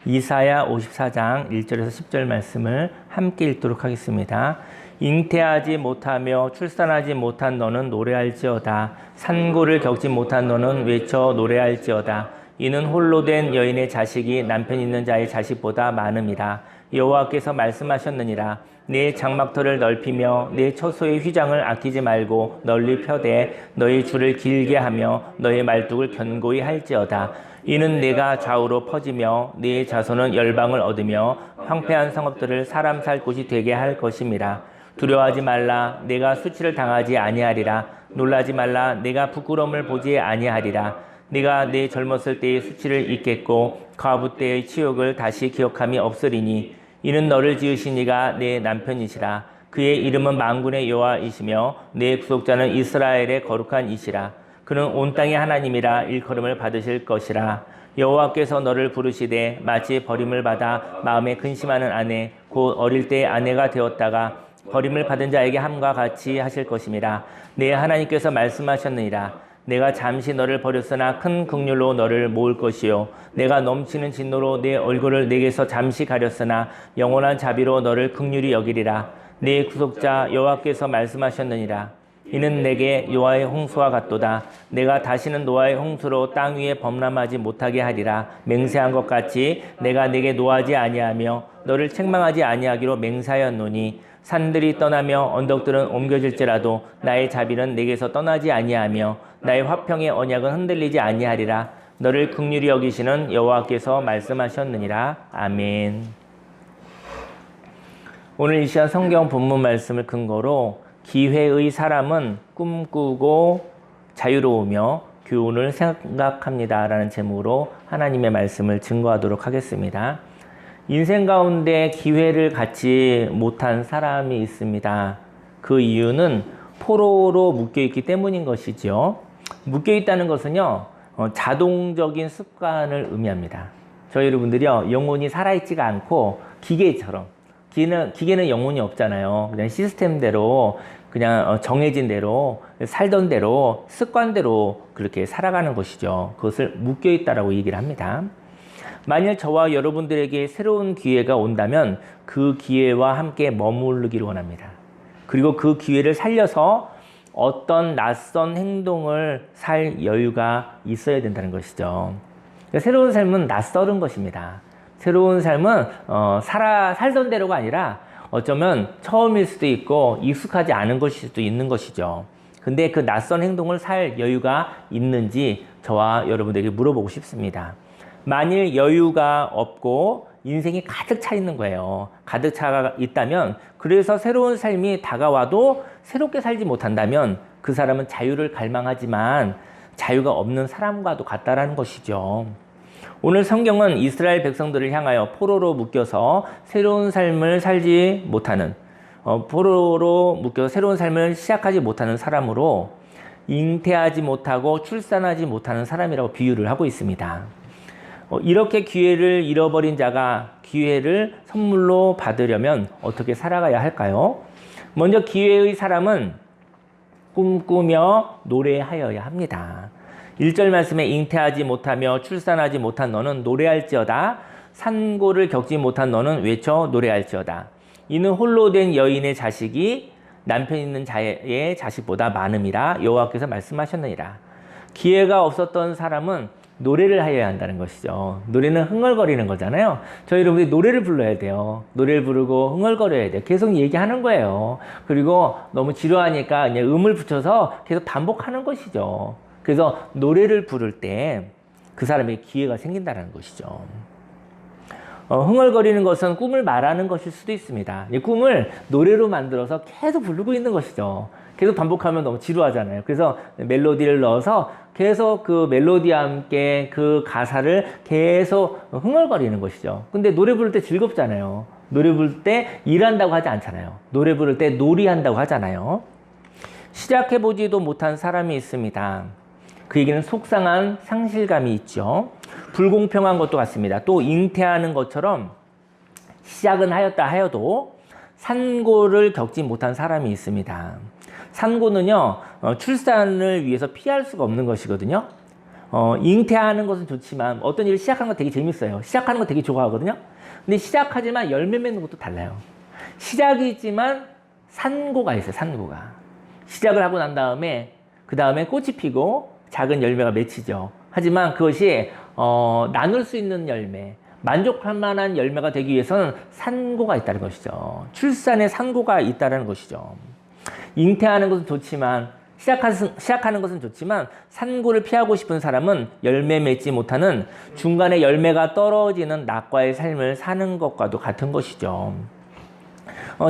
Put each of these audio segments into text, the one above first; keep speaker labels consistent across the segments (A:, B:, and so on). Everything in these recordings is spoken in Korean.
A: 이사야 54장 1절에서 10절 말씀을 함께 읽도록 하겠습니다. 잉태하지 못하며 출산하지 못한 너는 노래할지어다. 산고를 겪지 못한 너는 외쳐 노래할지어다. 이는 홀로 된 여인의 자식이 남편 있는 자의 자식보다 많음이라. 여호와께서 말씀하셨느니라. 내 장막터를 넓히며 내 처소의 휘장을 아끼지 말고 널리 펴되 너의 줄을 길게 하며 너의 말뚝을 견고히 할지어다. 이는 내가 좌우로 퍼지며 네 자손은 열방을 얻으며 황폐한 성읍들을 사람 살 곳이 되게 할 것임이라. 두려워하지 말라. 내가 수치를 당하지 아니하리라. 놀라지 말라. 내가 부끄러움을 보지 아니하리라. 네가 내 젊었을 때의 수치를 잊겠고 과부 때의 치욕을 다시 기억함이 없으리니 이는 너를 지으신 이가 내 남편이시라. 그의 이름은 만군의 여호와이시며 내 구속자는 이스라엘의 거룩한 이시라. 그는 온 땅의 하나님이라 일컬음을 받으실 것이라. 여호와께서 너를 부르시되 마치 버림을 받아 마음에 근심하는 아내 곧 어릴 때 아내가 되었다가 버림을 받은 자에게 함과 같이 하실 것임이라. 내 하나님께서 말씀하셨느니라. 내가 잠시 너를 버렸으나 큰 긍휼로 너를 모을 것이요 내가 넘치는 진노로 내 얼굴을 내게서 잠시 가렸으나 영원한 자비로 너를 긍휼히 여기리라. 내 구속자 여호와께서 말씀하셨느니라. 이는 내게 노아의 홍수와 같도다. 내가 다시는 노아의 홍수로 땅 위에 범람하지 못하게 하리라. 맹세한 것 같이 내가 내게 노하지 아니하며 너를 책망하지 아니하기로 맹세하였노니 산들이 떠나며 언덕들은 옮겨질지라도 나의 자비는 내게서 떠나지 아니하며 나의 화평의 언약은 흔들리지 아니하리라. 너를 긍휼히 여기시는 여호와께서 말씀하셨느니라. 아멘. 오늘 이 시간 성경 본문 말씀을 근거로 기회의 사람은 꿈꾸고 자유로우며 교훈을 생각합니다 라는 제목으로 하나님의 말씀을 증거하도록 하겠습니다. 인생 가운데 기회를 갖지 못한 사람이 있습니다. 그 이유는 포로로 묶여있기 때문인 것이죠. 묶여있다는 것은요, 자동적인 습관을 의미합니다. 저희 여러분들이요, 영혼이 살아있지가 않고 기계처럼, 기계는 영혼이 없잖아요. 그냥 시스템대로, 그냥 정해진 대로, 살던 대로, 습관대로 그렇게 살아가는 것이죠. 그것을 묶여있다라고 얘기를 합니다. 만일 저와 여러분들에게 새로운 기회가 온다면 그 기회와 함께 머무르기를 원합니다. 그리고 그 기회를 살려서 어떤 낯선 행동을 살 여유가 있어야 된다는 것이죠. 새로운 삶은 낯설은 것입니다. 새로운 삶은 살던 대로가 아니라 어쩌면 처음일 수도 있고 익숙하지 않은 것일 수도 있는 것이죠. 근데 그 낯선 행동을 살 여유가 있는지 저와 여러분들에게 물어보고 싶습니다. 만일 여유가 없고 인생이 가득 차 있는 거예요. 가득 차 있다면, 그래서 새로운 삶이 다가와도 새롭게 살지 못한다면 그 사람은 자유를 갈망하지만 자유가 없는 사람과도 같다라는 것이죠. 오늘 성경은 이스라엘 백성들을 향하여 포로로 묶여서 새로운 삶을 살지 못하는, 포로로 묶여서 새로운 삶을 시작하지 못하는 사람으로 잉태하지 못하고 출산하지 못하는 사람이라고 비유를 하고 있습니다. 이렇게 기회를 잃어버린 자가 기회를 선물로 받으려면 어떻게 살아가야 할까요? 먼저 기회의 사람은 꿈꾸며 노래하여야 합니다. 1절 말씀에 잉태하지 못하며 출산하지 못한 너는 노래할지어다. 산고를 겪지 못한 너는 외쳐 노래할지어다. 이는 홀로 된 여인의 자식이 남편 있는 자의 자식보다 많음이라. 여호와께서 말씀하셨느니라. 기회가 없었던 사람은 노래를 하여야 한다는 것이죠. 노래는 흥얼거리는 거잖아요. 저희 여러분들이 노래를 불러야 돼요. 노래를 부르고 흥얼거려야 돼요. 계속 얘기하는 거예요. 그리고 너무 지루하니까 그냥 음을 붙여서 계속 반복하는 것이죠. 그래서 노래를 부를 때 그 사람에게 기회가 생긴다는 것이죠. 흥얼거리는 것은 꿈을 말하는 것일 수도 있습니다. 이 꿈을 노래로 만들어서 계속 부르고 있는 것이죠. 계속 반복하면 너무 지루하잖아요. 그래서 멜로디를 넣어서 계속 그 멜로디와 함께 그 가사를 계속 흥얼거리는 것이죠. 근데 노래 부를 때 즐겁잖아요. 노래 부를 때 일한다고 하지 않잖아요. 노래 부를 때 놀이한다고 하잖아요. 시작해보지도 못한 사람이 있습니다. 그에게는 속상한 상실감이 있죠. 불공평한 것도 같습니다. 또 잉태하는 것처럼 시작은 하였다 하여도 산고를 겪지 못한 사람이 있습니다. 산고는요, 출산을 위해서 피할 수가 없는 것이거든요. 잉태하는 것은 좋지만 어떤 일을 시작하는 거 되게 재밌어요. 시작하는 거 되게 좋아하거든요. 근데 시작하지만 열매 맺는 것도 달라요. 시작이지만 산고가 있어요. 산고가. 시작을 하고 난 다음에 그 다음에 꽃이 피고 작은 열매가 맺히죠. 하지만 그것이 나눌 수 있는 열매, 만족할 만한 열매가 되기 위해서는 산고가 있다는 것이죠. 출산에 산고가 있다는 것이죠. 잉태하는 것은 좋지만 시작하는 것은 좋지만 산고를 피하고 싶은 사람은 열매 맺지 못하는 중간에 열매가 떨어지는 낙과의 삶을 사는 것과도 같은 것이죠.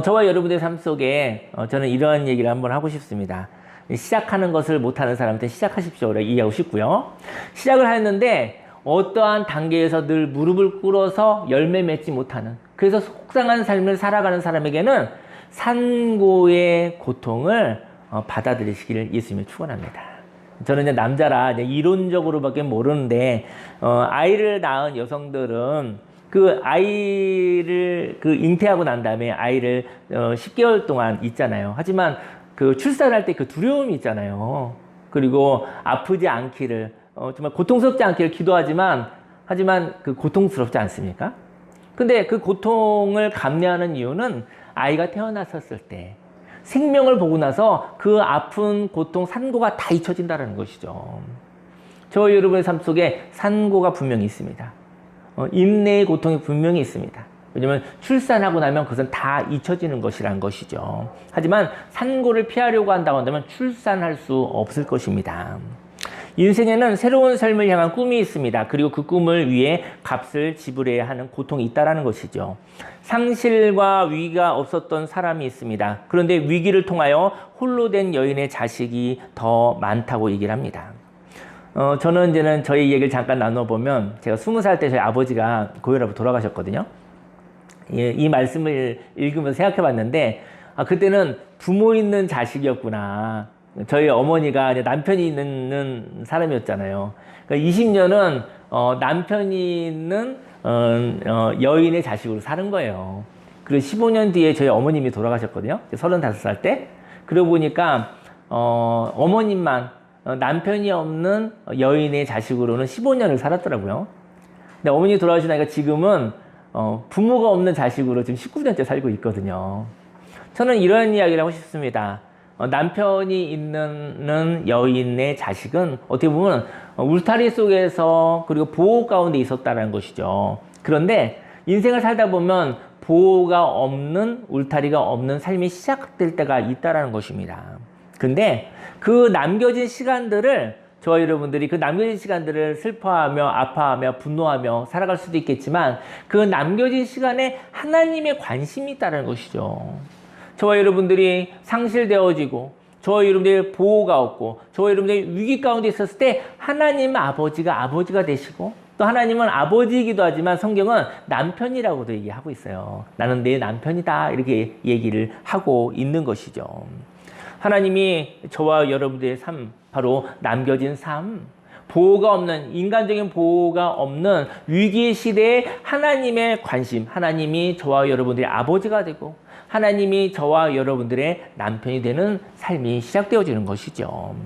A: 저와 여러분의 삶 속에 저는 이러한 얘기를 한번 하고 싶습니다. 시작하는 것을 못하는 사람한테 시작하십시오라고 이해하고 싶고요. 시작을 했는데 어떠한 단계에서 늘 무릎을 꿇어서 열매 맺지 못하는, 그래서 속상한 삶을 살아가는 사람에게는 산고의 고통을 받아들이시기를 예수님이 축원합니다. 저는 이제 남자라 이제 이론적으로밖에 모르는데 아이를 낳은 여성들은 그 아이를 잉태하고 난 다음에 아이를 10개월 동안 있잖아요. 하지만 그 출산할 때 그 두려움이 있잖아요. 그리고 아프지 않기를 정말 고통스럽지 않기를 기도하지만 하지만 그 고통스럽지 않습니까? 근데 그 고통을 감내하는 이유는 아이가 태어났었을 때 생명을 보고 나서 그 아픈 고통 산고가 다 잊혀진다는 것이죠. 저 여러분의 삶 속에 산고가 분명히 있습니다. 인내의 고통이 분명히 있습니다. 왜냐하면 출산하고 나면 그것은 다 잊혀지는 것이라는 것이죠. 하지만 산고를 피하려고 한다고 한다면 출산할 수 없을 것입니다. 인생에는 새로운 삶을 향한 꿈이 있습니다. 그리고 그 꿈을 위해 값을 지불해야 하는 고통이 있다는 것이죠. 상실과 위기가 없었던 사람이 있습니다. 그런데 위기를 통하여 홀로 된 여인의 자식이 더 많다고 얘기를 합니다. 저는 이제는 저희 얘기를 잠깐 나눠보면 제가 20살 때 저희 아버지가 고혈압으로 돌아가셨거든요. 예, 이 말씀을 읽으면서 생각해 봤는데 그때는 부모 있는 자식이었구나. 저희 어머니가 이제 남편이 있는 사람이었잖아요. 그러니까 20년은 남편이 있는 여인의 자식으로 사는 거예요. 그리고 15년 뒤에 저희 어머님이 돌아가셨거든요. 35살 때. 그러고 보니까 어머님만 남편이 없는 여인의 자식으로는 15년을 살았더라고요. 근데 어머니 돌아가시니까 지금은 부모가 없는 자식으로 지금 19년째 살고 있거든요. 저는 이런 이야기를 하고 싶습니다. 남편이 있는 여인의 자식은 어떻게 보면 울타리 속에서 그리고 보호 가운데 있었다는 것이죠. 그런데 인생을 살다 보면 보호가 없는, 울타리가 없는 삶이 시작될 때가 있다는 것입니다. 근데 그 남겨진 시간들을 저와 여러분들이 그 남겨진 시간들을 슬퍼하며 아파하며 분노하며 살아갈 수도 있겠지만 그 남겨진 시간에 하나님의 관심이 있다는 것이죠. 저와 여러분들이 상실되어지고 저와 여러분들의 보호가 없고 저와 여러분들이 위기 가운데 있었을 때 하나님 아버지가 되시고 또 하나님은 아버지이기도 하지만 성경은 남편이라고도 얘기하고 있어요. 나는 내 남편이다 이렇게 얘기를 하고 있는 것이죠. 하나님이 저와 여러분들의 삶, 바로 남겨진 삶, 보호가 없는, 인간적인 보호가 없는 위기 시대에 하나님의 관심, 하나님이 저와 여러분들의 아버지가 되고 하나님이 저와 여러분들의 남편이 되는 삶이 시작되어지는 것이죠.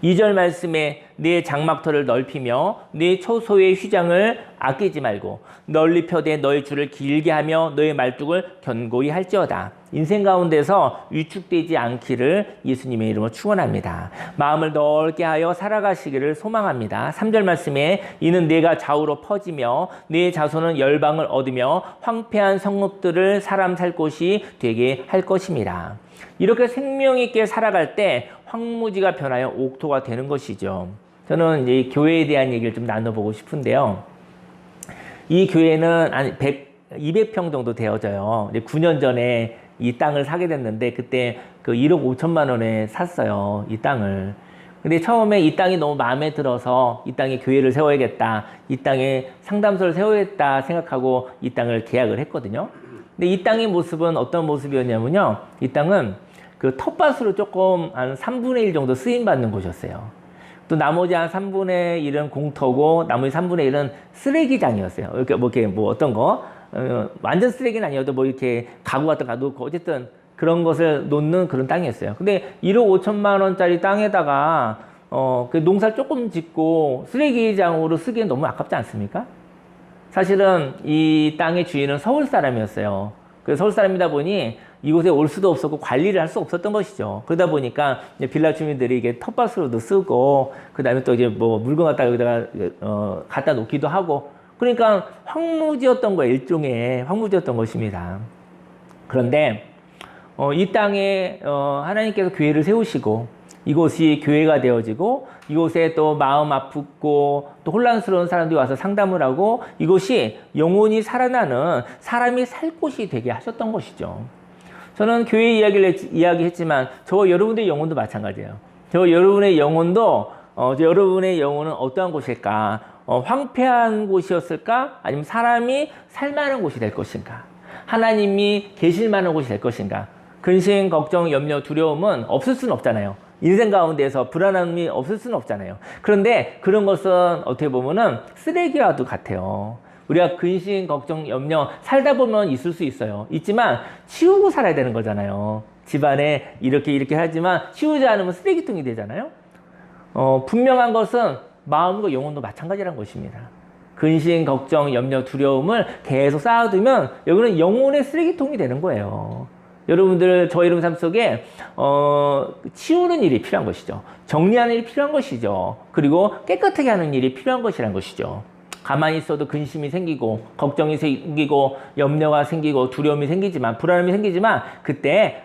A: 2절 말씀에 내 장막터를 넓히며 내 초소의 휘장을 아끼지 말고 널리 펴되 너의 줄을 길게 하며 너의 말뚝을 견고히 할지어다. 인생 가운데서 위축되지 않기를 예수님의 이름으로 축원합니다. 마음을 넓게 하여 살아가시기를 소망합니다. 3절 말씀에 이는 내가 좌우로 퍼지며 내 자손은 열방을 얻으며 황폐한 성읍들을 사람 살 곳이 되게 할 것입니다. 이렇게 생명 있게 살아갈 때 황무지가 변하여 옥토가 되는 것이죠. 저는 이제 교회에 대한 얘기를 좀 나눠보고 싶은데요. 이 교회는 한 200평 정도 되어져요. 이제 9년 전에 이 땅을 사게 됐는데 그때 그 1억 5천만 원에 샀어요. 이 땅을. 근데 처음에 이 땅이 너무 마음에 들어서 이 땅에 교회를 세워야겠다. 이 땅에 상담소를 세워야겠다 생각하고 이 땅을 계약을 했거든요. 근데 이 땅의 모습은 어떤 모습이었냐면요. 이 땅은 그 텃밭으로 조금 한 3분의 1 정도 쓰임받는 곳이었어요. 또 나머지 한 3분의 1은 공터고 나머지 3분의 1은 쓰레기장이었어요. 이렇게 뭐 어떤 거 완전 쓰레기는 아니어도 뭐 이렇게 가구 같은 거 놓고 어쨌든 그런 것을 놓는 그런 땅이었어요. 근데 1억 5천만 원짜리 땅에다가 그 농사 조금 짓고 쓰레기장으로 쓰기엔 너무 아깝지 않습니까? 사실은 이 땅의 주인은 서울 사람이었어요. 그 서울 사람이다 보니 이곳에 올 수도 없었고 관리를 할 수 없었던 것이죠. 그러다 보니까 이제 빌라 주민들이 이게 텃밭으로도 쓰고, 그 다음에 또 이제 뭐 물건 갖다가 여기다가 갖다 놓기도 하고, 그러니까 황무지였던 거예요. 일종의 황무지였던 것입니다. 그런데 이 땅에 하나님께서 교회를 세우시고 이곳이 교회가 되어지고 이곳에 또 마음 아프고 또 혼란스러운 사람들이 와서 상담을 하고 이곳이 영혼이 살아나는 사람이 살 곳이 되게 하셨던 것이죠. 저는 교회 이야기를 이야기했지만 저 여러분들의 영혼도 마찬가지예요. 저 여러분의 영혼도 여러분의 영혼은 어떠한 곳일까? 황폐한 곳이었을까? 아니면 사람이 살만한 곳이 될 것인가? 하나님이 계실 만한 곳이 될 것인가? 근심, 걱정, 염려, 두려움은 없을 수는 없잖아요. 인생 가운데서 불안함이 없을 수는 없잖아요. 그런데 그런 것은 어떻게 보면은 쓰레기와도 같아요. 우리가 근심, 걱정, 염려 살다 보면 있을 수 있어요. 있지만 치우고 살아야 되는 거잖아요. 집안에 이렇게 하지만 치우지 않으면 쓰레기통이 되잖아요. 분명한 것은 마음과 영혼도 마찬가지라는 것입니다. 근심, 걱정, 염려, 두려움을 계속 쌓아두면 여기는 영혼의 쓰레기통이 되는 거예요. 여러분들, 저희 여러분 삶 속에, 치우는 일이 필요한 것이죠. 정리하는 일이 필요한 것이죠. 그리고 깨끗하게 하는 일이 필요한 것이라는 것이죠. 가만히 있어도 근심이 생기고, 걱정이 생기고, 염려가 생기고, 두려움이 생기지만, 불안함이 생기지만, 그때,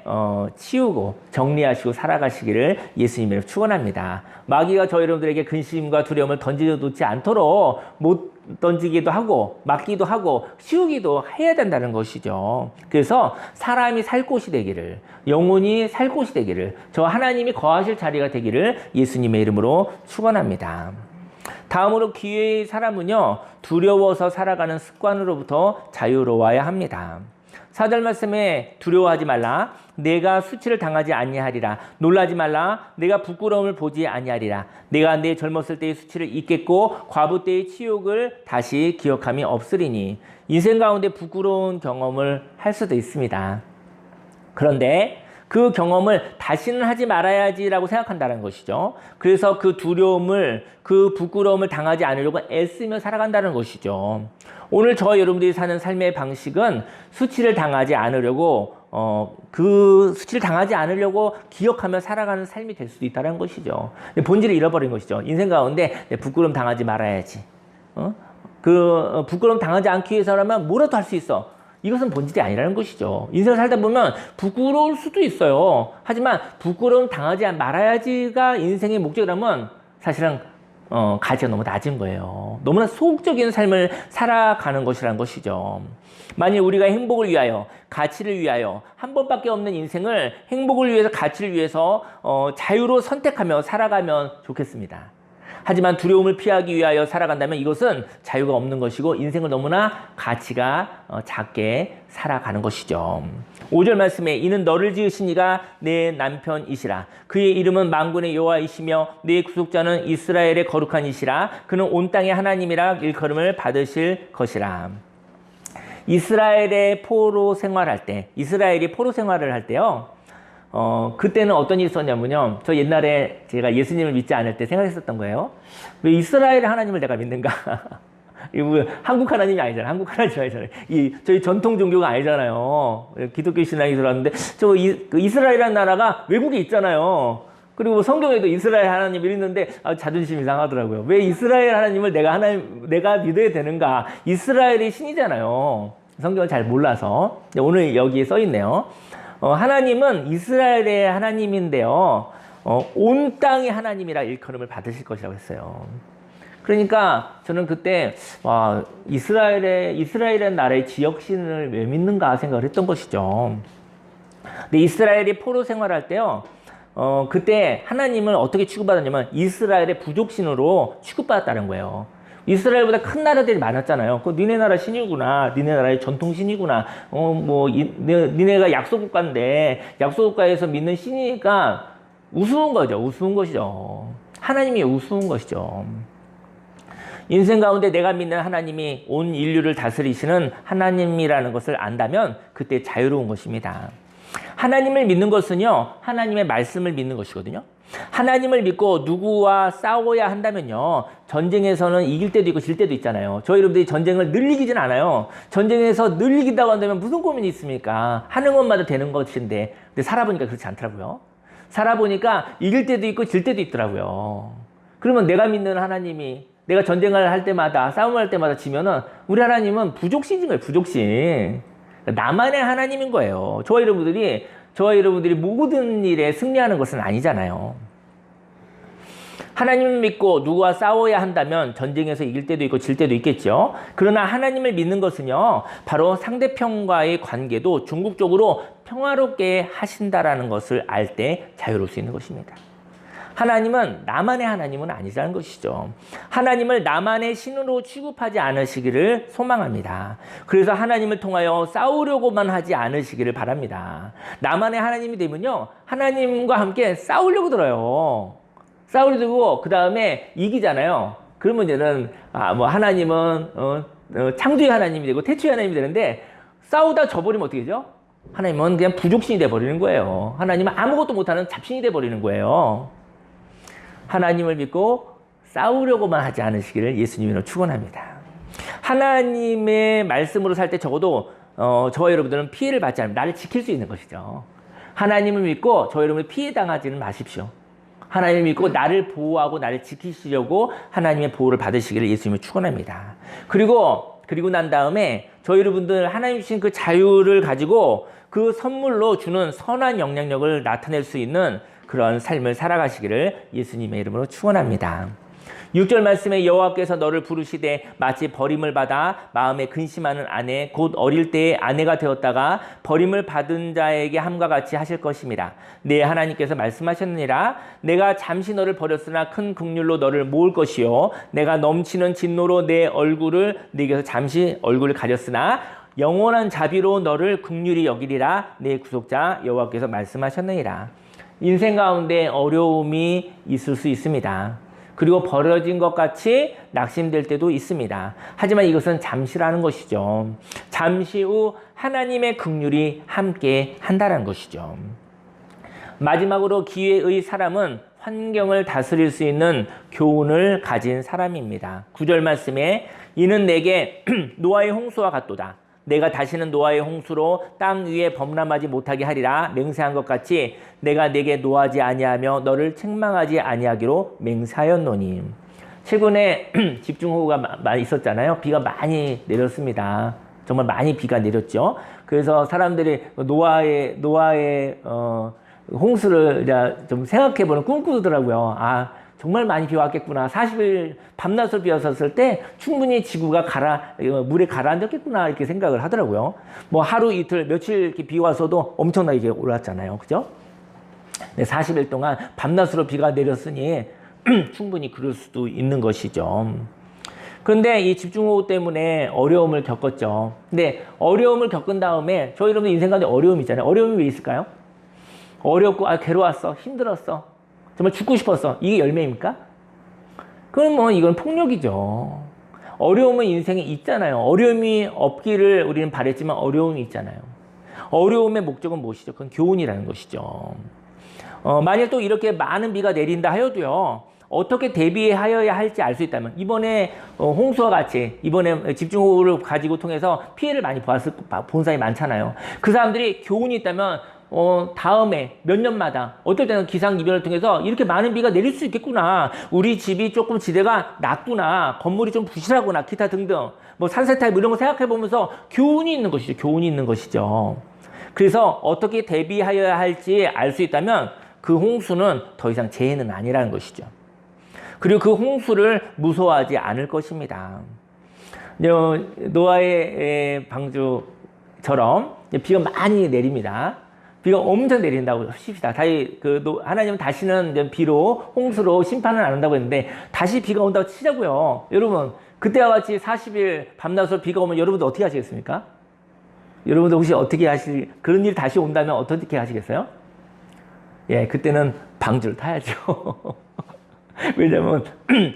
A: 치우고, 정리하시고 살아가시기를 예수님으로 축원합니다. 마귀가 저희 여러분들에게 근심과 두려움을 던져놓지 않도록 못 던지기도 하고 막기도 하고 치우기도 해야 된다는 것이죠. 그래서 사람이 살 곳이 되기를, 영혼이 살 곳이 되기를, 저 하나님이 거하실 자리가 되기를 예수님의 이름으로 축원합니다. 다음으로 기회의 사람은요, 두려워서 살아가는 습관으로부터 자유로워야 합니다. 4절 말씀에 두려워하지 말라. 내가 수치를 당하지 아니하리라. 놀라지 말라. 내가 부끄러움을 보지 아니하리라. 내가 내 젊었을 때의 수치를 잊겠고 과부 때의 치욕을 다시 기억함이 없으리니. 인생 가운데 부끄러운 경험을 할 수도 있습니다. 그런데 그 경험을 다시는 하지 말아야지라고 생각한다는 것이죠. 그래서 그 두려움을, 그 부끄러움을 당하지 않으려고 애쓰며 살아간다는 것이죠. 오늘 저와 여러분들이 사는 삶의 방식은 수치를 당하지 않으려고, 그 수치를 당하지 않으려고 기억하며 살아가는 삶이 될 수도 있다는 것이죠. 본질을 잃어버린 것이죠. 인생 가운데 부끄러움 당하지 말아야지. 그 부끄러움 당하지 않기 위해서라면 뭐라도 할 수 있어. 이것은 본질이 아니라는 것이죠. 인생을 살다 보면 부끄러울 수도 있어요. 하지만 부끄러움 당하지 말아야지가 인생의 목적이라면 사실은 가치가 너무 낮은 거예요. 너무나 소극적인 삶을 살아가는 것이라는 것이죠. 만일 우리가 행복을 위하여, 가치를 위하여 한 번밖에 없는 인생을 행복을 위해서, 가치를 위해서 자유로 선택하며 살아가면 좋겠습니다. 하지만 두려움을 피하기 위하여 살아간다면 이것은 자유가 없는 것이고 인생을 너무나 가치가 작게 살아가는 것이죠. 5절 말씀에 이는 너를 지으신 이가 내 남편이시라. 그의 이름은 만군의 여호와이시며 내 구속자는 이스라엘의 거룩한 이시라. 그는 온 땅의 하나님이라 일컬음을 받으실 것이라. 이스라엘의 포로 생활할 때, 이스라엘이 포로 생활을 할 때요, 그때는 어떤 일이 있었냐면요. 저 옛날에 제가 예수님을 믿지 않을 때 생각했었던 거예요. 왜 이스라엘의 하나님을 내가 믿는가? 이거 한국 하나님이 아니잖아요. 한국 하나님이 아니잖아요. 저희 전통 종교가 아니잖아요. 기독교 신앙이 들어왔는데, 그 이스라엘이라는 나라가 외국에 있잖아요. 그리고 성경에도 이스라엘 하나님이 있는데, 자존심이 상하더라고요. 왜 이스라엘 하나님을 내가 믿어야 되는가? 이스라엘이 신이잖아요. 성경을 잘 몰라서. 오늘 여기에 써 있네요. 하나님은 이스라엘의 하나님인데요. 온 땅의 하나님이라 일컬음을 받으실 것이라고 했어요. 그러니까 저는 그때 이스라엘이라는 나라의 지역신을 왜 믿는가 생각을 했던 것이죠. 근데 이스라엘이 포로 생활할 때요. 그때 하나님을 어떻게 취급받았냐면 이스라엘의 부족신으로 취급받았다는 거예요. 이스라엘보다 큰 나라들이 많았잖아요. 니네 나라 신이구나. 니네 나라의 전통 신이구나. 니네가 약소국가인데 약소국가에서 믿는 신이니까 우스운 거죠. 우스운 것이죠. 하나님이 우스운 것이죠. 인생 가운데 내가 믿는 하나님이 온 인류를 다스리시는 하나님이라는 것을 안다면 그때 자유로운 것입니다. 하나님을 믿는 것은요, 하나님의 말씀을 믿는 것이거든요. 하나님을 믿고 누구와 싸워야 한다면요. 전쟁에서는 이길 때도 있고 질 때도 있잖아요. 저희 여러분들이 전쟁을 늘 이기진 않아요. 전쟁에서 늘 이긴다고 한다면 무슨 고민이 있습니까? 하는 것마다 되는 것인데. 근데 살아보니까 그렇지 않더라고요. 살아보니까 이길 때도 있고 질 때도 있더라고요. 그러면 내가 믿는 하나님이 내가 전쟁을 할 때마다 싸움을 할 때마다 지면은 우리 하나님은 부족신인 거예요. 부족신. 나만의 하나님인 거예요. 저와 여러분들이 모든 일에 승리하는 것은 아니잖아요. 하나님을 믿고 누구와 싸워야 한다면 전쟁에서 이길 때도 있고 질 때도 있겠죠. 그러나 하나님을 믿는 것은요, 바로 상대편과의 관계도 궁극적으로 평화롭게 하신다라는 것을 알 때 자유로울 수 있는 것입니다. 하나님은 나만의 하나님은 아니라는 것이죠. 하나님을 나만의 신으로 취급하지 않으시기를 소망합니다. 그래서 하나님을 통하여 싸우려고만 하지 않으시기를 바랍니다. 나만의 하나님이 되면요, 하나님과 함께 싸우려고 들어요. 싸우려고 들고 그 다음에 이기잖아요. 그러면 이제는 하나님은 창조의 하나님이 되고 태초의 하나님이 되는데 싸우다 져버리면 어떻게 되죠? 하나님은 그냥 부족신이 돼버리는 거예요. 하나님은 아무것도 못하는 잡신이 돼버리는 거예요. 하나님을 믿고 싸우려고만 하지 않으시기를 예수님으로 축원합니다. 하나님의 말씀으로 살 때 적어도 저와 여러분들은 피해를 받지 않으면 나를 지킬 수 있는 것이죠. 하나님을 믿고 저와 여러분이 피해 당하지는 마십시오. 하나님을 믿고 나를 보호하고 나를 지키시려고 하나님의 보호를 받으시기를 예수님을 축원합니다. 그리고 난 다음에 저희 여러분들 하나님 주신 그 자유를 가지고 그 선물로 주는 선한 영향력을 나타낼 수 있는 그런 삶을 살아가시기를 예수님의 이름으로 축원합니다. 6절 말씀에 여호와께서 너를 부르시되 마치 버림을 받아 마음에 근심하는 아내 곧 어릴 때의 아내가 되었다가 버림을 받은 자에게 함과 같이 하실 것입니다. 네, 하나님께서 말씀하셨느니라. 내가 잠시 너를 버렸으나 큰 긍휼로 너를 모을 것이요 내가 넘치는 진노로 내 얼굴을 네게서 잠시 얼굴을 가렸으나 영원한 자비로 너를 긍휼히 여기리라. 내 구속자 여호와께서 말씀하셨느니라. 인생 가운데 어려움이 있을 수 있습니다. 그리고 버려진 것 같이 낙심될 때도 있습니다. 하지만 이것은 잠시라는 것이죠. 잠시 후 하나님의 긍휼이 함께 한다는 것이죠. 마지막으로 기회의 사람은 환경을 다스릴 수 있는 교훈을 가진 사람입니다. 9절 말씀에 이는 내게 노아의 홍수와 같도다. 내가 다시는 노아의 홍수로 땅 위에 범람하지 못하게 하리라 맹세한 것 같이 내가 내게 노하지 아니하며 너를 책망하지 아니하기로 맹세하였노니. 최근에 집중호우가 많이 있었잖아요. 비가 많이 내렸습니다. 정말 많이 비가 내렸죠. 그래서 사람들이 노아의 홍수를 좀 생각해보는 꿈꾸더라고요. 정말 많이 비 왔겠구나. 40일 밤낮으로 비 왔었을 때 충분히 지구가 물에 가라앉았겠구나 이렇게 생각을 하더라고요. 뭐 하루 이틀 며칠 이렇게 비 와서도 엄청나게 올랐잖아요. 그죠? 네, 40일 동안 밤낮으로 비가 내렸으니 충분히 그럴 수도 있는 것이죠. 그런데 이 집중호우 때문에 어려움을 겪었죠. 근데 어려움을 겪은 다음에 저희 여러분 인생 가운데 어려움이 있잖아요. 어려움이 왜 있을까요? 어렵고 괴로웠어. 힘들었어. 정말 죽고 싶었어. 이게 열매입니까? 그럼 뭐 이건 폭력이죠. 어려움은 인생에 있잖아요. 어려움이 없기를 우리는 바랬지만 어려움이 있잖아요. 어려움의 목적은 무엇이죠? 그건 교훈이라는 것이죠. 만약 또 이렇게 많은 비가 내린다 하여도요. 어떻게 대비하여야 할지 알 수 있다면 이번에 홍수와 같이 이번에 집중호우를 가지고 통해서 피해를 많이 본 사람이 많잖아요. 그 사람들이 교훈이 있다면 다음에 몇 년마다 어떨 때는 기상이변을 통해서 이렇게 많은 비가 내릴 수 있겠구나. 우리 집이 조금 지대가 낮구나. 건물이 좀 부실하구나. 기타 등등. 뭐 산세 타입 이런 거 생각해 보면서 교훈이 있는 것이죠. 교훈이 있는 것이죠. 그래서 어떻게 대비하여야 할지 알 수 있다면 그 홍수는 더 이상 재해는 아니라는 것이죠. 그리고 그 홍수를 무서워하지 않을 것입니다. 노아의 방주처럼 비가 많이 내립니다. 비가 엄청 내린다고 합시다. 하나님은 다시는 비로, 홍수로 심판을 안 한다고 했는데, 다시 비가 온다고 치자고요. 여러분, 그때와 같이 40일 밤낮으로 비가 오면 여러분들 어떻게 하시겠습니까? 여러분들 혹시 그런 일이 다시 온다면 어떻게 하시겠어요? 예, 그때는 방주를 타야죠. 왜냐면,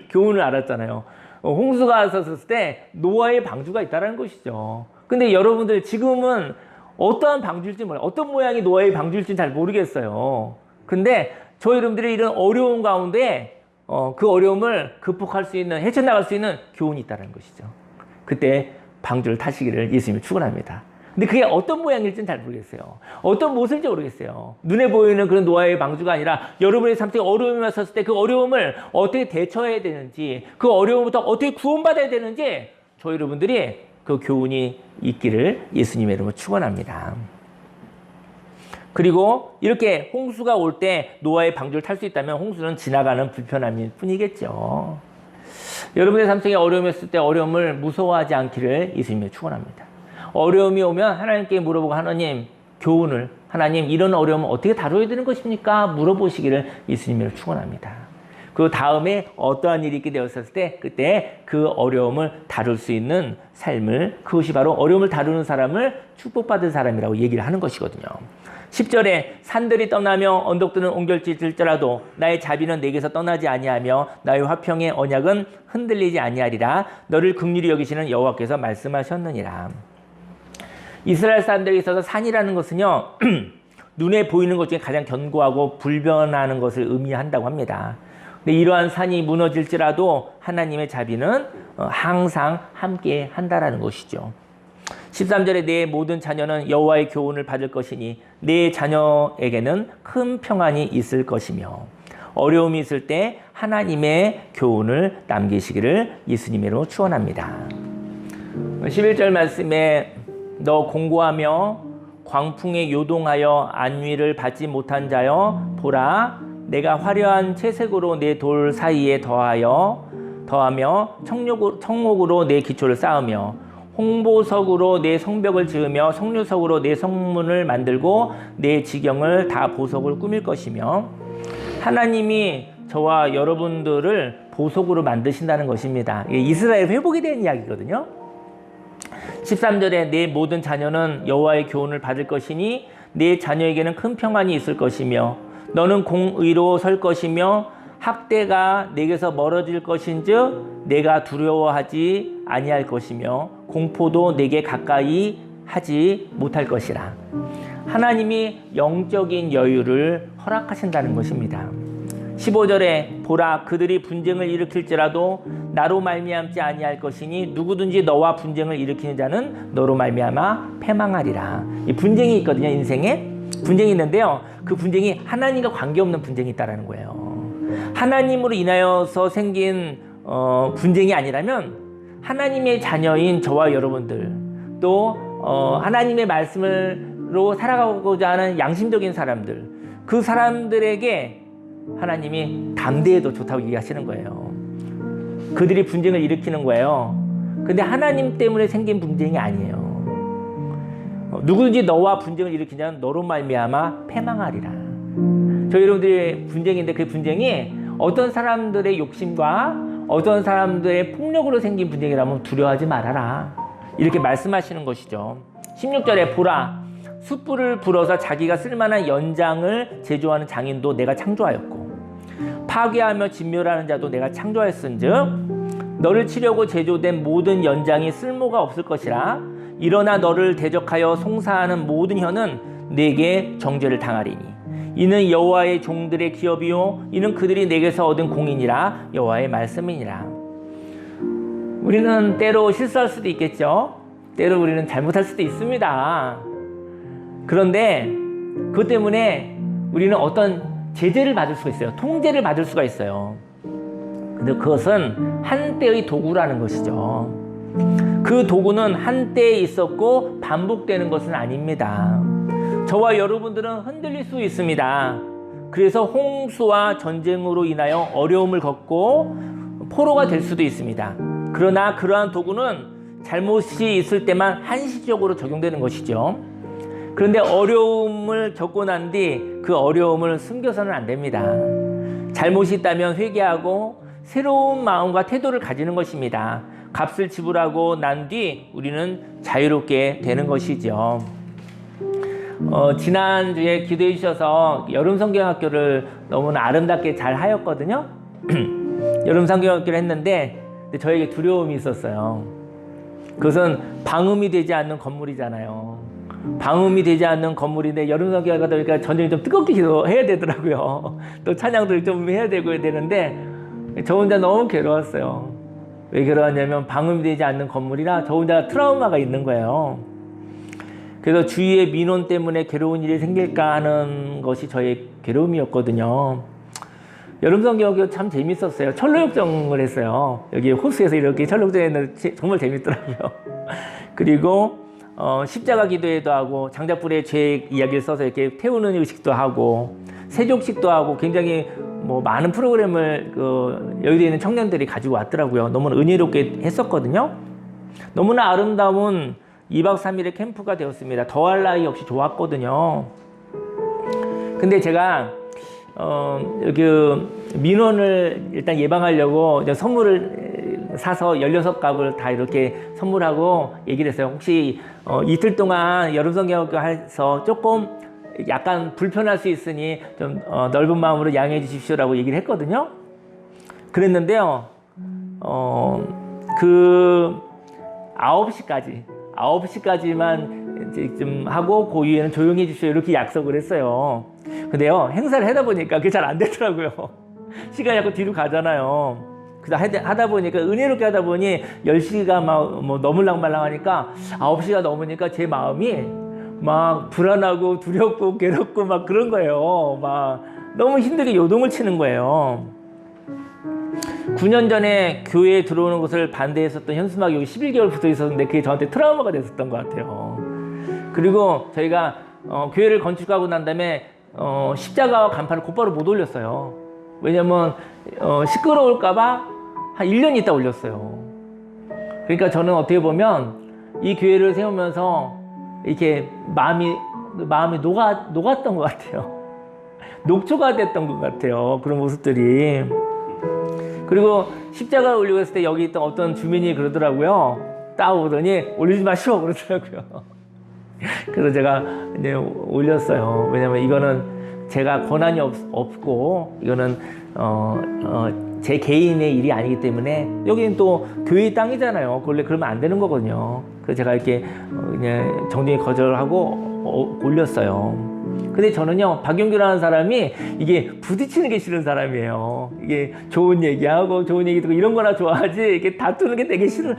A: 교훈을 알았잖아요. 홍수가 왔었을 때 노아의 방주가 있다는 것이죠. 근데 여러분들 지금은 어떠한 방주일지 몰라요. 어떤 모양이 노아의 방주일지는 잘 모르겠어요. 근데 저 여러분들이 이런 어려운 가운데 그 어려움을 극복할 수 있는, 헤쳐나갈 수 있는 교훈이 있다는 것이죠. 그때 방주를 타시기를 예수님이 축원합니다. 근데 그게 어떤 모양일지는 잘 모르겠어요. 어떤 모습일지 모르겠어요. 눈에 보이는 그런 노아의 방주가 아니라 여러분의 삶 속에 어려움이 왔었을 때 그 어려움을 어떻게 대처해야 되는지, 그 어려움부터 어떻게 구원받아야 되는지 저 여러분들이 그 교훈이 있기를 예수님의 이름으로 축원합니다. 그리고 이렇게 홍수가 올 때 노아의 방주를 탈 수 있다면 홍수는 지나가는 불편함일 뿐이겠죠. 여러분의 삶 속에 어려움이 있을 때 어려움을 무서워하지 않기를 예수님의 축원합니다. 어려움이 오면 하나님께 물어보고 하나님 교훈을, 하나님 이런 어려움을 어떻게 다뤄야 되는 것입니까? 물어보시기를 예수님을 축원합니다. 그 다음에 어떠한 일이 있게 되었을 때 그때 그 어려움을 다룰 수 있는 삶을, 그것이 바로 어려움을 다루는 사람을 축복받은 사람이라고 얘기를 하는 것이거든요. 10절에 산들이 떠나며 언덕들은 옮겨질지라도 나의 자비는 내게서 떠나지 아니하며 나의 화평의 언약은 흔들리지 아니하리라. 너를 긍휼히 여기시는 여호와께서 말씀하셨느니라. 이스라엘 사람들에게 있어서 산이라는 것은요 눈에 보이는 것 중에 가장 견고하고 불변하는 것을 의미한다고 합니다. 근데 이러한 산이 무너질지라도 하나님의 자비는 항상 함께 한다라는 것이죠. 13절에 내 모든 자녀는 여호와의 교훈을 받을 것이니 내 자녀에게는 큰 평안이 있을 것이며, 어려움이 있을 때 하나님의 교훈을 남기시기를 예수님으로 축원합니다. 11절 말씀에 너 공고하며 광풍에 요동하여 안위를 받지 못한 자여 보라, 내가 화려한 채색으로 내 돌 사이에 더하며 청목으로 내 기초를 쌓으며 홍보석으로 내 성벽을 지으며 석류석으로 내 성문을 만들고 내 지경을 다 보석을 꾸밀 것이며, 하나님이 저와 여러분들을 보석으로 만드신다는 것입니다. 이스라엘 회복에 대한 이야기거든요. 13절에 내 모든 자녀는 여호와의 교훈을 받을 것이니 내 자녀에게는 큰 평안이 있을 것이며 너는 공의로 설 것이며 학대가 내게서 멀어질 것인즉 내가 두려워하지 아니할 것이며 공포도 내게 가까이 하지 못할 것이라. 하나님이 영적인 여유를 허락하신다는 것입니다. 15절에 보라, 그들이 분쟁을 일으킬지라도 나로 말미암지 아니할 것이니 누구든지 너와 분쟁을 일으키는 자는 너로 말미암아 패망하리라. 이 분쟁이 있거든요. 인생에 분쟁이 있는데요, 그 분쟁이 하나님과 관계없는 분쟁이 있다는 거예요. 하나님으로 인하여서 생긴 분쟁이 아니라면 하나님의 자녀인 저와 여러분들, 또 하나님의 말씀으로 살아가고자 하는 양심적인 사람들, 그 사람들에게 하나님이 담대해도 좋다고 얘기하시는 거예요. 그들이 분쟁을 일으키는 거예요. 근데 하나님 때문에 생긴 분쟁이 아니에요. 누구든지 너와 분쟁을 일으키냐면 너로 말미암아 패망하리라. 저희 여러분들의 분쟁인데 그 분쟁이 어떤 사람들의 욕심과 어떤 사람들의 폭력으로 생긴 분쟁이라면 두려워하지 말아라, 이렇게 말씀하시는 것이죠. 16절에 보라, 숯불을 불어서 자기가 쓸만한 연장을 제조하는 장인도 내가 창조하였고 파괴하며 진멸하는 자도 내가 창조하였은즉 너를 치려고 제조된 모든 연장이 쓸모가 없을 것이라. 일어나 너를 대적하여 송사하는 모든 혀는 내게 정죄를 당하리니 이는 여호와의 종들의 기업이요 이는 그들이 내게서 얻은 공인이라. 여호와의 말씀이니라. 우리는 때로 실수할 수도 있겠죠. 때로 우리는 잘못할 수도 있습니다. 그런데 그것 때문에 우리는 어떤 제재를 받을 수가 있어요. 통제를 받을 수가 있어요. 근데 그것은 한때의 도구라는 것이죠. 그 도구는 한때에 있었고 반복되는 것은 아닙니다. 저와 여러분들은 흔들릴 수 있습니다. 그래서 홍수와 전쟁으로 인하여 어려움을 겪고 포로가 될 수도 있습니다. 그러나 그러한 도구는 잘못이 있을 때만 한시적으로 적용되는 것이죠. 그런데 어려움을 겪고 난 뒤 그 어려움을 숨겨서는 안 됩니다. 잘못이 있다면 회개하고 새로운 마음과 태도를 가지는 것입니다. 값을 지불하고 난 뒤 우리는 자유롭게 되는 것이죠. 지난주에 기도해 주셔서 여름 성경학교를 너무나 아름답게 잘 하였거든요. 여름 성경학교를 했는데 저에게 두려움이 있었어요. 그것은 방음이 되지 않는 건물이잖아요. 방음이 되지 않는 건물인데 여름 성경을 가다 보니까 저녁에 좀 뜨겁게 기도해야 되더라고요. 또 찬양도 좀 해야 되는데 저 혼자 너무 괴로웠어요. 왜 괴로웠냐면 방음이 되지 않는 건물이라 저 혼자 트라우마가 있는 거예요. 그래서 주위의 민원 때문에 괴로운 일이 생길까 하는 것이 저의 괴로움이었거든요. 여름 성경학교 참 재밌었어요. 철로역정을 했어요. 여기 호수에서 이렇게 철로역정 했는데 정말 재밌더라고요. 그리고 십자가 기도회도 하고 장작불에 죄 이야기를 써서 이렇게 태우는 의식도 하고 세족식도 하고 굉장히 뭐 많은 프로그램을 여의도에 있는 청년들이 가지고 왔더라고요. 너무 은혜롭게 했었거든요. 너무나 아름다운 2박 3일의 캠프가 되었습니다. 더할 나위 없이 좋았거든요. 근데 제가 여기 민원을 일단 예방하려고 선물을 사서 16갑을 다 이렇게 선물하고 얘기를 했어요. 혹시 이틀 동안 여름 성경학교 해서 조금 약간 불편할 수 있으니 좀 넓은 마음으로 양해해 주십시오라고 얘기를 했거든요. 그랬는데요. 그 9시까지만 이제 좀 하고 그 이후에는 조용히 해주십시오 이렇게 약속을 했어요. 근데요, 행사를 하다 보니까 그게 잘 안 되더라고요. 시간이 자꾸 뒤로 가잖아요. 그래서 하다 보니까, 은혜롭게 하다 보니 10시가 막 뭐 넘을랑 말랑 하니까 9시가 넘으니까 제 마음이 막 불안하고 두렵고 괴롭고 막 그런 거예요. 막 너무 힘들게 요동을 치는 거예요. 9년 전에 교회에 들어오는 것을 반대했었던 현수막이 여기 11개월 붙어 있었는데 그게 저한테 트라우마가 됐었던 것 같아요. 그리고 저희가 교회를 건축하고 난 다음에 십자가와 간판을 곧바로 못 올렸어요. 왜냐면 시끄러울까봐 한 1년 있다 올렸어요. 그러니까 저는 어떻게 보면 이 교회를 세우면서 이렇게 마음이 녹았던 것 같아요. 녹초가 됐던 것 같아요. 그런 모습들이. 그리고 십자가를 올리고 했을 때 여기 있던 어떤 주민이 그러더라고요. 딱 오더니 올리지 마시오 그러더라고요. 그래서 제가 이제 올렸어요. 왜냐면 이거는 제가 권한이 없고 이거는 제 개인의 일이 아니기 때문에 여기는 또 교회 땅이잖아요. 원래 그러면 안 되는 거거든요. 그래서 제가 이렇게 그냥 정중히 거절하고 올렸어요. 근데 저는요, 박용규라는 사람이 이게 부딪히는 게 싫은 사람이에요. 이게 좋은 얘기하고 좋은 얘기 듣고 이런 거나 좋아하지, 이렇게 다투는 게 되게 싫은,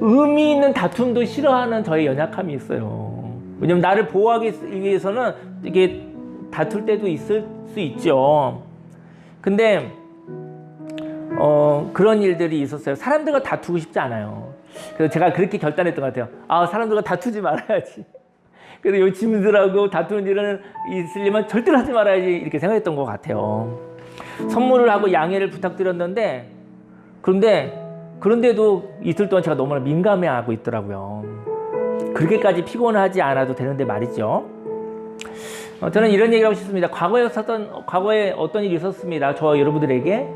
A: 의미 있는 다툼도 싫어하는 저의 연약함이 있어요. 왜냐면 나를 보호하기 위해서는 이게 다툴 때도 있을 수 있죠. 근데 그런 일들이 있었어요. 사람들과 다투고 싶지 않아요. 그래서 제가 그렇게 결단했던 것 같아요. 사람들과 다투지 말아야지. 그래서 요 짐들하고 다투는 일은 있으려면 절대로 하지 말아야지 이렇게 생각했던 것 같아요. 선물을 하고 양해를 부탁드렸는데 그런데도 이틀 동안 제가 너무나 민감해하고 있더라고요. 그렇게까지 피곤하지 않아도 되는데 말이죠. 저는 이런 얘기를 하고 싶습니다. 과거에 어떤 일이 있었습니다. 저와 여러분들에게.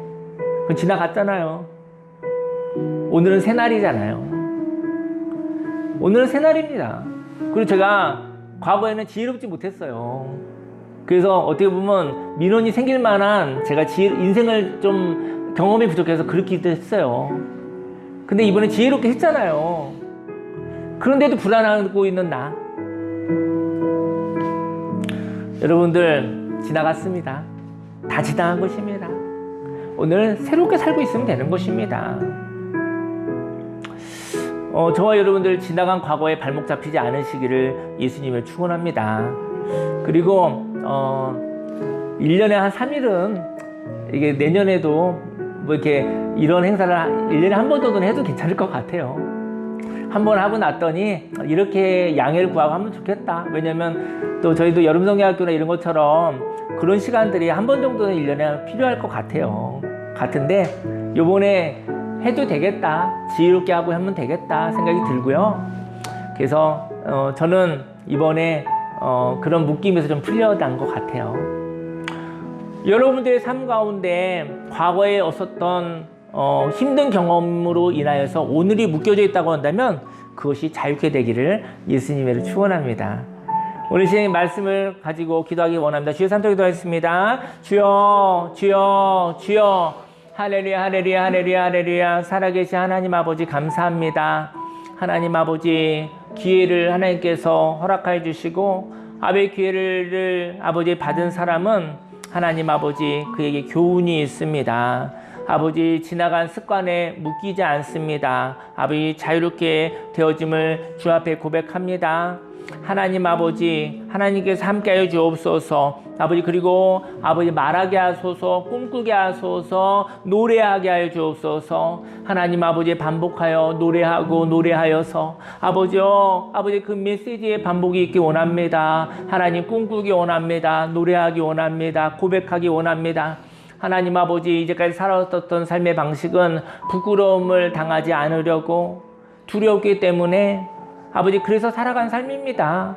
A: 그건 지나갔잖아요. 오늘은 새날이잖아요. 오늘은 새날입니다. 그리고 제가 과거에는 지혜롭지 못했어요. 그래서 어떻게 보면 민원이 생길 만한 제가 인생을 좀 경험이 부족해서 그렇기도 했어요. 근데 이번에 지혜롭게 했잖아요. 그런데도 불안하고 있는 나. 여러분들, 지나갔습니다. 다 지나간 것입니다. 오늘 새롭게 살고 있으면 되는 것입니다. 저와 여러분들 지나간 과거에 발목 잡히지 않으시기를 예수님을 축원합니다. 그리고 1년에 한 3일은 이게 내년에도 뭐 이렇게 이런 행사를 1년에 한 번 정도는 해도 괜찮을 것 같아요. 한 번 하고 났더니 이렇게 양해를 구하고 하면 좋겠다. 왜냐면 또 저희도 여름성경학교나 이런 것처럼 그런 시간들이 한 번 정도는 1년에 필요할 것 같은데 요번에 해도 되겠다, 지혜롭게 하고 하면 되겠다 생각이 들고요. 그래서 저는 이번에 그런 묶임에서 좀 풀려난 것 같아요. 여러분들의 삶 가운데 과거에 없었던 힘든 경험으로 인하여서 오늘이 묶여져 있다고 한다면 그것이 자유케 되기를 예수님을 축원합니다. 오늘 시간의 말씀을 가지고 기도하기 원합니다. 주여 삼토 기도하겠습니다. 주여, 주여, 주여. 할렐루야, 할렐루야, 할렐루야, 할렐루야. 살아계신 하나님 아버지 감사합니다. 하나님 아버지 기회를 하나님께서 허락하여 주시고 아버지 기회를 아버지 받은 사람은 하나님 아버지 그에게 교훈이 있습니다. 아버지 지나간 습관에 묶이지 않습니다. 아버지 자유롭게 되어짐을 주 앞에 고백합니다. 하나님 아버지 하나님께서 함께하여 주옵소서. 아버지 그리고 아버지 말하게 하소서, 꿈꾸게 하소서, 노래하게 하여 주옵소서. 하나님 아버지 반복하여 노래하고 노래하여서 아버지요 아버지 그 메시지의 반복이 있기 원합니다. 하나님 꿈꾸기 원합니다. 노래하기 원합니다. 고백하기 원합니다. 하나님 아버지 이제까지 살아왔던 삶의 방식은 부끄러움을 당하지 않으려고 두려웠기 때문에 아버지 그래서 살아간 삶입니다.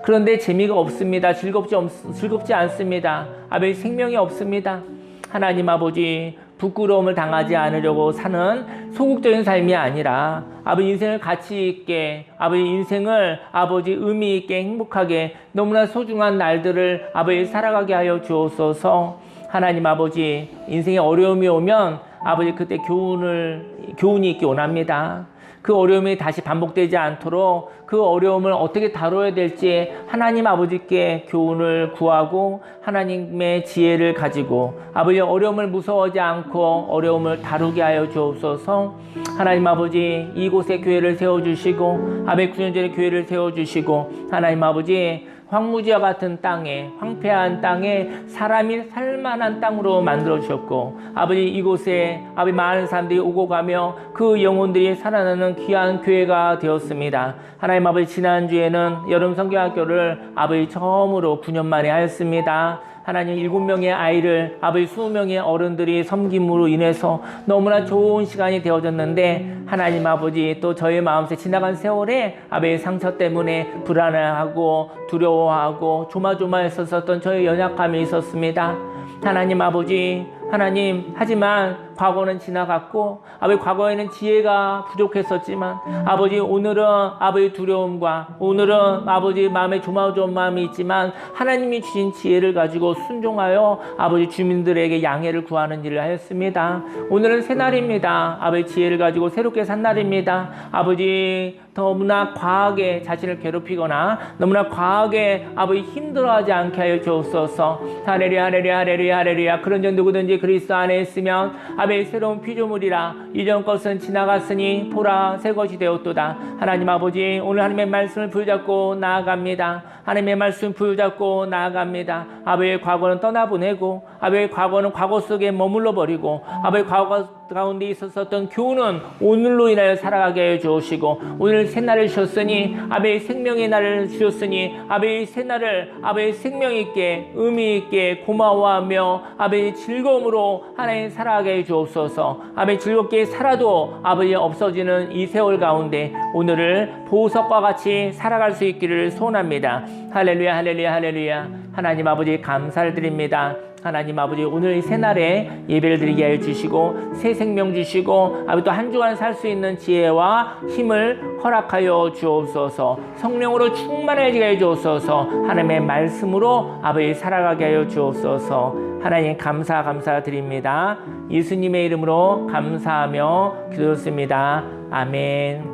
A: 그런데 재미가 없습니다. 즐겁지 않습니다. 아버지 생명이 없습니다. 하나님 아버지 부끄러움을 당하지 않으려고 사는 소극적인 삶이 아니라 아버지 인생을 가치 있게 아버지 인생을 아버지 의미 있게 행복하게 너무나 소중한 날들을 아버지 살아가게 하여 주옵소서. 하나님 아버지 인생에 어려움이 오면 아버지 그때 교훈이 있기 원합니다. 그 어려움이 다시 반복되지 않도록 그 어려움을 어떻게 다뤄야 될지 하나님 아버지께 교훈을 구하고 하나님의 지혜를 가지고 아버지 어려움을 무서워하지 않고 어려움을 다루게 하여 주옵소서. 하나님 아버지 이곳에 교회를 세워주시고 아베 9년 전에 교회를 세워주시고 하나님 아버지 황무지와 같은 땅에 황폐한 땅에 사람이 살만한 땅으로 만들어 주셨고 아버지 이곳에 아버지 많은 사람들이 오고 가며 그 영혼들이 살아나는 귀한 교회가 되었습니다. 하나님 아버지 지난주에는 여름 성경학교를 아버지 처음으로 9년 만에 하였습니다. 하나님 7명의 아이를 아버지 20명의 어른들이 섬김으로 인해서 너무나 좋은 시간이 되어졌는데 하나님 아버지 또 저의 마음속에 지나간 세월에 아버지 상처 때문에 불안해하고 두려워하고 조마조마했었던 저의 연약함이 있었습니다. 하나님 아버지 하나님 하지만 과거는 지나갔고 아버지 과거에는 지혜가 부족했었지만 아버지 오늘은 아버지 두려움과 오늘은 아버지 마음에 조마조마함이 있지만 하나님이 주신 지혜를 가지고 순종하여 아버지 주민들에게 양해를 구하는 일을 하였습니다. 오늘은 새날입니다. 아버지 지혜를 가지고 새롭게 산 날입니다. 아버지 너무나 과하게 자신을 괴롭히거나 너무나 과하게 아버지 힘들어하지 않게 하여 주옵소서. 할렐루야 할렐루야 할렐루야 할렐루야. 그런 점 누구든지 그리스도 안에 있으면 아버지 새로운 피조물이라 이전 것은 지나갔으니 보라 새 것이 되었도다. 하나님 아버지 오늘 하나님의 말씀을 붙잡고 나아갑니다. 하나님의 말씀 붙잡고 나아갑니다. 아버지의 과거는 떠나보내고 아버지의 과거는 과거 속에 머물러 버리고 아버지의 과거 가운데 있었던 교훈은 오늘로 인하여 살아가게 해 주시고 오늘 새날을 주셨으니 아버지 생명의 날을 주셨으니 아버지 새날을 아버지 생명 있게 의미 있게 고마워하며 아버지 즐거움으로 하나님 살아가게 해 주옵소서. 아버지 즐겁게 살아도 아버지 없어지는 이 세월 가운데 오늘을 보석과 같이 살아갈 수 있기를 소원합니다. 할렐루야 할렐루야 할렐루야. 하나님 아버지 감사를 드립니다. 하나님 아버지 오늘 이 새날에 예배를 드리게 하여 주시고 새 생명 주시고 아버지 또 한 주간 살 수 있는 지혜와 힘을 허락하여 주옵소서. 성령으로 충만해지게 하여 주옵소서. 하나님의 말씀으로 아버지 살아가게 하여 주옵소서. 하나님 감사드립니다. 예수님의 이름으로 감사하며 기도했습니다. 아멘.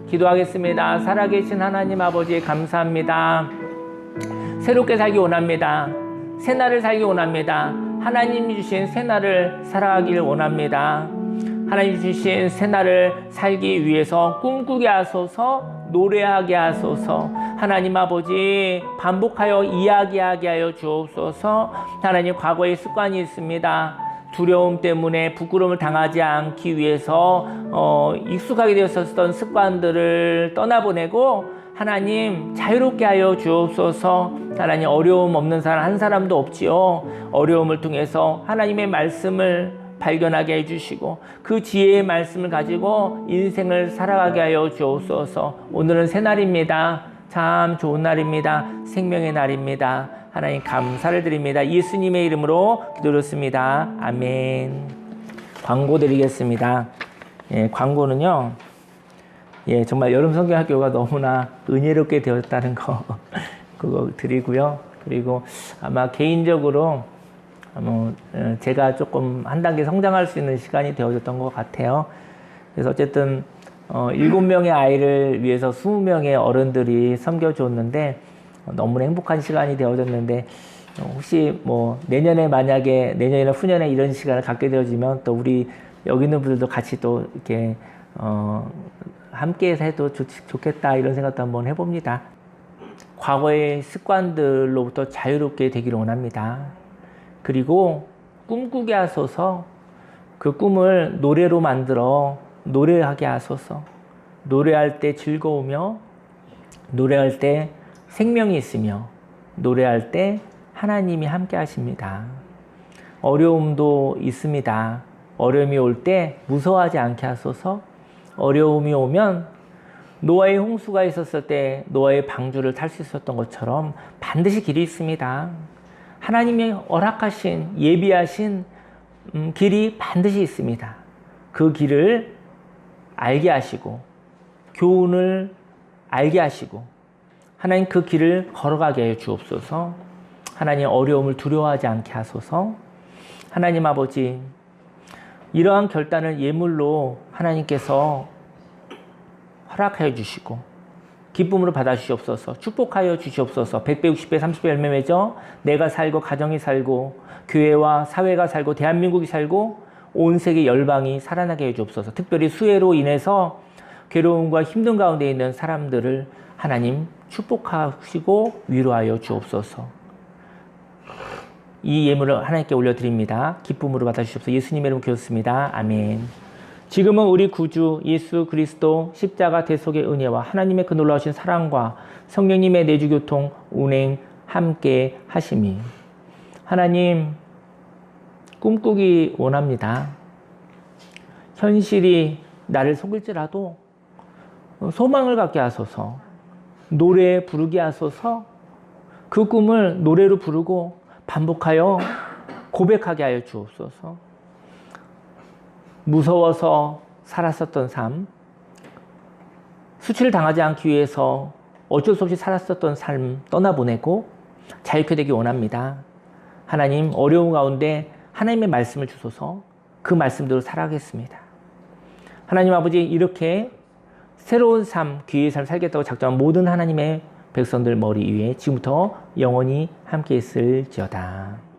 A: 기도하겠습니다. 살아계신 하나님 아버지 감사합니다. 새롭게 살기 원합니다. 새날을 살기 원합니다. 하나님이 주신 새날을 살아가기를 원합니다. 하나님 주신 새날을 살기 위해서 꿈꾸게 하소서, 노래하게 하소서. 하나님 아버지 반복하여 이야기하게 하여 주옵소서. 하나님 과거의 습관이 있습니다. 두려움 때문에 부끄러움을 당하지 않기 위해서 익숙하게 되었었던 습관들을 떠나보내고 하나님 자유롭게 하여 주옵소서. 하나님 어려움 없는 사람 한 사람도 없지요. 어려움을 통해서 하나님의 말씀을 발견하게 해주시고 그 지혜의 말씀을 가지고 인생을 살아가게 하여 주옵소서. 오늘은 새날입니다. 참 좋은 날입니다. 생명의 날입니다. 하나님 감사를 드립니다. 예수님의 이름으로 기도드렸습니다. 아멘. 광고 드리겠습니다. 광고는요. 정말 여름 성경학교가 너무나 은혜롭게 되었다는 거 그거 드리고요. 그리고 아마 개인적으로 제가 조금 한 단계 성장할 수 있는 시간이 되어졌던 것 같아요. 그래서 어쨌든 7명의 아이를 위해서 20명의 어른들이 섬겨줬는데 너무나 행복한 시간이 되어졌는데 혹시 뭐 내년이나 후년에 이런 시간을 갖게 되어지면 또 우리 여기 있는 분들도 같이 또 이렇게 함께 해도 좋겠다 이런 생각도 한번 해봅니다. 과거의 습관들로부터 자유롭게 되기를 원합니다. 그리고 꿈꾸게 하소서. 그 꿈을 노래로 만들어 노래하게 하소서. 노래할 때 즐거우며, 노래할 때 생명이 있으며, 노래할 때 하나님이 함께 하십니다. 어려움도 있습니다. 어려움이 올 때 무서워하지 않게 하소서. 어려움이 오면 노아의 홍수가 있었을 때 노아의 방주를 탈 수 있었던 것처럼 반드시 길이 있습니다. 하나님이 허락하신, 예비하신 길이 반드시 있습니다. 그 길을 알게 하시고 교훈을 알게 하시고 하나님 그 길을 걸어가게 해 주옵소서. 하나님 어려움을 두려워하지 않게 하소서. 하나님 아버지, 이러한 결단을 예물로 하나님께서 허락하여 주시고 기쁨으로 받아주시옵소서. 축복하여 주시옵소서. 100배, 60배, 30배 열매 맺어 내가 살고 가정이 살고 교회와 사회가 살고 대한민국이 살고 온 세계 열방이 살아나게 해 주옵소서. 특별히 수해로 인해서 괴로움과 힘든 가운데 있는 사람들을 하나님 축복하시고 위로하여 주옵소서. 이 예물을 하나님께 올려드립니다. 기쁨으로 받아주시옵소서. 예수님의 이름으로 기도했습니다. 아멘. 지금은 우리 구주 예수 그리스도 십자가 대속의 은혜와 하나님의 그 놀라우신 사랑과 성령님의 내주교통 운행 함께 하심이 하나님 꿈꾸기 원합니다. 현실이 나를 속일지라도 소망을 갖게 하소서. 노래 부르게 하소서. 그 꿈을 노래로 부르고 반복하여 고백하게 하여 주옵소서. 무서워서 살았었던 삶, 수치를 당하지 않기 위해서 어쩔 수 없이 살았었던 삶 떠나보내고 자유케 되기 원합니다. 하나님 어려움 가운데 하나님의 말씀을 주소서. 그 말씀대로 살아가겠습니다. 하나님 아버지, 이렇게 새로운 삶, 귀의 삶 살겠다고 작정한 모든 하나님의 백성들 머리 위에 지금부터 영원히 함께 있을지어다.